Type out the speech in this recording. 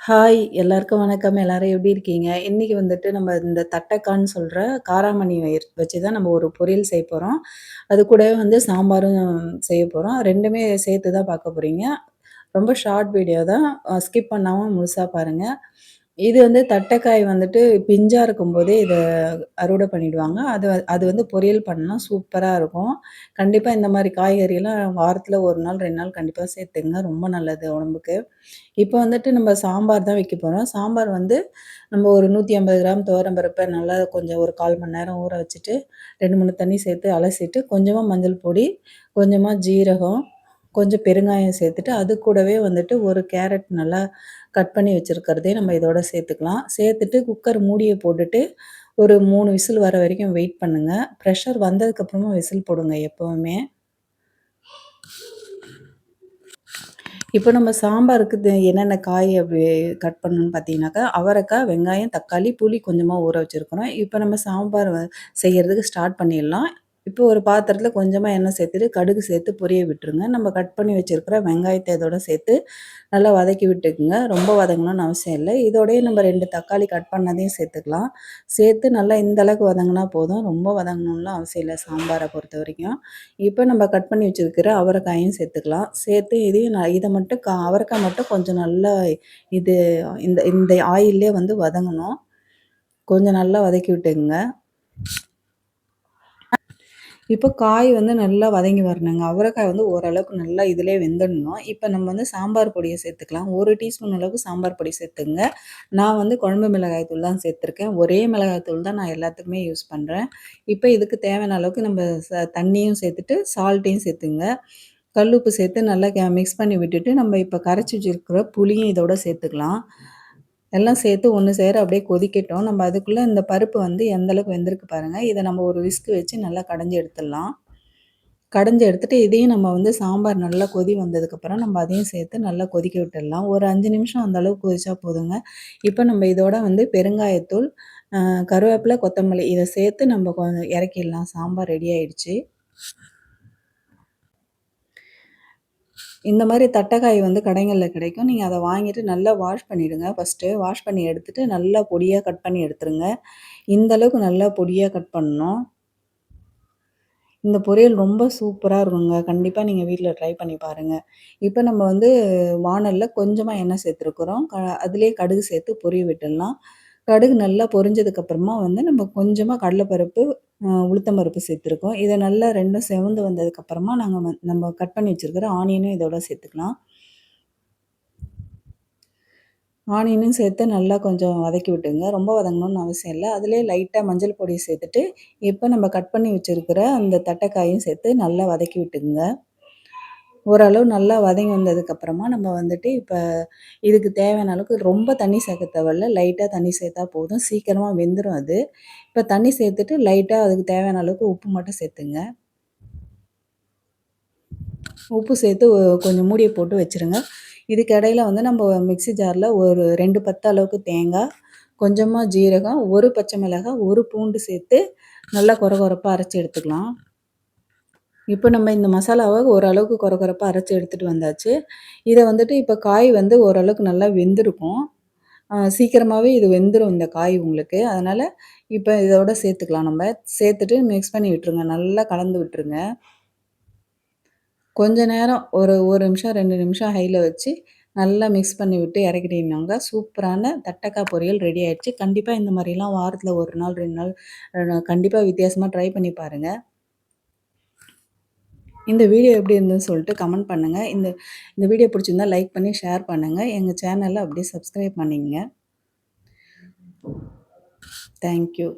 Hi! எல்லாருக்கும் வணக்கம். எல்லாரும் எப்படி இருக்கீங்க? இன்னைக்கு வந்துட்டு நம்ம இந்த தட்டக்கான்னு சொல்ற காராமணி வச்சு தான் நம்ம ஒரு பொரியல் செய்ய போறோம். அது கூடவே வந்து சாம்பாரும் செய்ய போறோம். 2மே சேர்த்து தான் பார்க்க போறீங்க. ரொம்ப ஷார்ட் வீடியோ தான். ஸ்கிப் பண்ணாம முழுசா பாருங்க. இது வந்து தட்டைக்காய் வந்துட்டு பிஞ்சா இருக்கும்போதே இத அறுவடை பண்ணிடுவாங்க. அது அது வந்து பொரியல் பண்ணா சூப்பரா இருக்கும். கண்டிப்பா இந்த மாரி காய்கறிலாம் வாரத்துல 1 நாள், 2 நாள் கண்டிப்பா சேர்த்துங்க. ரொம்ப நல்லது உடம்புக்கு. இப்போ வந்துட்டு நம்ம சாம்பார் தான் வைக்க போறோம். சாம்பார் வந்து நம்ம ஒரு 150 கிராம் துவரம் பருப்ப நல்லா கொஞ்சம் ஒரு 1/4 மணி நேரம் ஊற வச்சுட்டு, 2, 3 தண்ணி சேர்த்து அலசிட்டு, கொஞ்சமா மஞ்சள் பொடி, கொஞ்சமா ஜீரகம், கொஞ்சம் பெருங்காயம் சேர்த்துட்டு, அது கூடவே வந்துட்டு ஒரு கேரட் நல்லா கட் பண்ணி வச்சிருக்கிறதையும் நம்ம இதோட சேர்த்துக்கலாம். சேர்த்துட்டு குக்கர் மூடிய போட்டுட்டு, ஒரு 3 விசில் வர வரைக்கும் வெயிட் பண்ணுங்க. ப்ரெஷர் வந்ததுக்கப்புறமா விசில் போடுங்க எப்பவுமே. இப்போ நம்ம சாம்பாருக்கு என்னென்ன காய் கட் பண்ணணும்னு பார்த்தீங்கன்னாக்கா, அவரைக்காய், வெங்காயம், தக்காளி, புளி கொஞ்சமா ஊற வச்சிருக்கிறோம். இப்போ நம்ம சாம்பார் செய்யறதுக்கு ஸ்டார்ட் பண்ணிடலாம். இப்போ ஒரு பாத்திரத்தில கொஞ்சமா எண்ணெய் சேர்த்துட்டு, கடுகு சேர்த்து பொரிய விட்டுருங்க. நம்ம கட் பண்ணி வச்சிருக்கிற வெங்காயத்த இதோட சேர்த்து நல்லா வதக்கி விட்டுக்குங்க. ரொம்ப வதங்கணும்னு அவசியம் இல்ல. இதோடயே நம்ம 2 தக்காளி கட் பண்ணதையும் சேர்த்துக்கலாம். சேர்த்து நல்லா இந்த அளவுக்கு வதங்குனா போதும். ரொம்ப வதங்கணும்லாம் அவசியம் இல்ல சாம்பார பொறுத்தவரைக்கும். இப்போ நம்ம கட் பண்ணி வச்சிருக்கிற அவரைக்காயும் சேர்த்துக்கலாம். சேர்த்து இதையும் இத மட்டும் அவரைக்காய் மட்டும் கொஞ்சம் நல்லா இது இந்த இந்த ஆயில்லயே வந்து வதங்கணும். கொஞ்சம் நல்லா வதக்கி விட்டுக்குங்க. இப்போ காய் வந்து நல்லா வதங்கி வரணுங்க. அவரைக்காய் வந்து ஓரளவுக்கு நல்லா இதிலயே வெந்துடணும். இப்போ நம்ம வந்து சாம்பார் பொடிய சேர்த்துக்கலாம். 1 டீஸ்பூன் அளவுக்கு சாம்பார் பொடி சேர்த்துக்கங்க. நான் வந்து குழம்பு மிளகாய் தூள் தான் சேர்த்துருக்கேன். ஒரே மிளகாய் தூள் தான் நான் எல்லாத்துக்குமே யூஸ் பண்றேன். இப்போ இதுக்கு தேவையான அளவுக்கு நம்ம தண்ணியும் சேர்த்துட்டு, சால்ட்டையும் சேர்த்துங்க. கல்லுப்பு சேர்த்து நல்லா மிக்ஸ் பண்ணி விட்டுட்டு, நம்ம இப்போ கரைச்சி வச்சிருக்கிற புளியும் இதோட சேர்த்துக்கலாம். எல்லாம் சேர்த்து ஒண்ணு சேர அப்படியே கொதிக்கட்டும். நம்ம அதுக்குள்ள இந்த பருப்பு வந்து எந்த அளவுக்கு வெந்திருக்கு பாருங்க. இத நம்ம ஒரு விஸ்க் வச்சு நல்லா கடைஞ்சு எடுத்துடலாம். கடைஞ்சு எடுத்துட்டு இதையும் நம்ம வந்து சாம்பார் நல்லா கொதி வந்ததுக்கப்புறம் நம்ம அதையும் சேர்த்து நல்லா கொதிக்க விட்டுடலாம். ஒரு 5 நிமிஷம் அந்த அளவுக்கு கொதிச்சா போதுங்க. இப்போ நம்ம இதோட வந்து பெருங்காயத்தூள், கருவேப்பிலை, கொத்தமல்லி இத சேர்த்து நம்ம கொஞ்சம் இறக்கிடலாம். சாம்பார் ரெடி ஆயிடுச்சு. இந்த மாரி தட்டைக்காய் வந்து கடைங்கள்ல கிடைக்கும். நீங்க அத வாங்கிட்டு நல்லா வாஷ் பண்ணிடுங்க ஃபர்ஸ்ட்டு. வாஷ் பண்ணி எடுத்துட்டு நல்லா பொடியா கட் பண்ணி எடுத்துருங்க. இந்த அளவுக்கு நல்லா பொடியா கட் பண்ணணும். இந்த பொரியல் ரொம்ப சூப்பரா இருக்குங்க. கண்டிப்பா நீங்க வீட்ல ட்ரை பண்ணி பாருங்க. இப்ப நம்ம வந்து வாணல்ல கொஞ்சமா எண்ணெய் சேர்த்துருக்குறோம். அதிலேயே கடுகு சேர்த்து பொரிய விட்டுடலாம். கடுகு நல்லா பொரிஞ்சதுக்கு அப்புறமா வந்து நம்ம கொஞ்சமா கடலைப்பருப்பு, உளுத்தம் பருப்பு சேர்த்துருக்கோம். இத நல்லா 2ம் செவந்து வந்ததுக்கப்புறமா நாங்க நம்ம கட் பண்ணி வச்சிருக்கிற ஆனியனும் இதோட சேர்த்துக்கலாம். ஆனியனும் சேர்த்து நல்லா கொஞ்சம் வதக்கி விட்டுங்க. ரொம்ப வதங்கணும்னு அவசியம் இல்ல. அதிலேயே லைட்டா மஞ்சள் பொடி சேர்த்துட்டு, இப்ப நம்ம கட் பண்ணி வச்சிருக்கிற அந்த தட்டைக்காயும் சேர்த்து நல்லா வதக்கி விட்டுக்குங்க. ஓரளவு நல்லா வதங்கி வந்ததுக்கப்புறமா நம்ம வந்துட்டு இப்ப இதுக்கு தேவையான அளவுக்கு ரொம்ப தண்ணி சேர்க்க தேவையில்ல. லைட்டா தண்ணி சேர்த்தா போதும். சீக்கிரமா வெந்துரும் அது. இப்ப தண்ணி சேர்த்துட்டு லைட்டா அதுக்கு தேவையான அளவுக்கு உப்பு மட்டும் சேர்த்துங்க. உப்பு சேர்த்து கொஞ்சம் மூடிய போட்டு வச்சுருங்க. இதுக்கு இடையில வந்து நம்ம மிக்ஸி ஜார்ல ஒரு 2 பத்து அளவுக்கு தேங்காய், கொஞ்சமா ஜீரகம், 1 பச்சை மிளகாய், 1 பூண்டு சேர்த்து நல்லா கொர கொரப்பா அரைச்சு எடுத்துக்கலாம். இப்போ நம்ம இந்த மசாலாவ ஓரளவுக்கு கொர கொரப்பா அரைச்சு எடுத்துட்டு வந்தாச்சு. இத வந்துட்டு இப்ப காய் வந்து ஓரளவுக்கு நல்லா வெந்திருக்கும். சீக்கிரமாவே இது வெந்துரும் இந்த காய் உங்களுக்கு. அதனால இப்ப இதோட சேர்த்துக்கலாம் நம்ம. சேர்த்துட்டு மிக்ஸ் பண்ணி விட்டுருங்க. நல்லா கலந்து விட்டுருங்க. கொஞ்ச நேரம் ஒரு 1 நிமிஷம், 2 நிமிஷம் ஹைல வச்சு நல்லா மிக்ஸ் பண்ணி விட்டு இறக்கிட்டீங்கனாங்க, சூப்பரான தட்டக்காய் பொரியல் ரெடி ஆயிடுச்சு. கண்டிப்பா இந்த மாரிலாம் வாரத்துல 1 நாள், 2 நாள் கண்டிப்பா வித்தியாசமா ட்ரை பண்ணி பாருங்க. இந்த வீடியோ எப்படி இருந்ததுன்னு சொல்லிட்டு கமெண்ட் பண்ணுங்க. இந்த இந்த வீடியோ பிடிச்சிருந்தா லைக் பண்ணி ஷேர் பண்ணுங்க. எங்க சேனல அப்படியே சப்ஸ்கிரைப் பண்ணிக்கங்க. Thank you.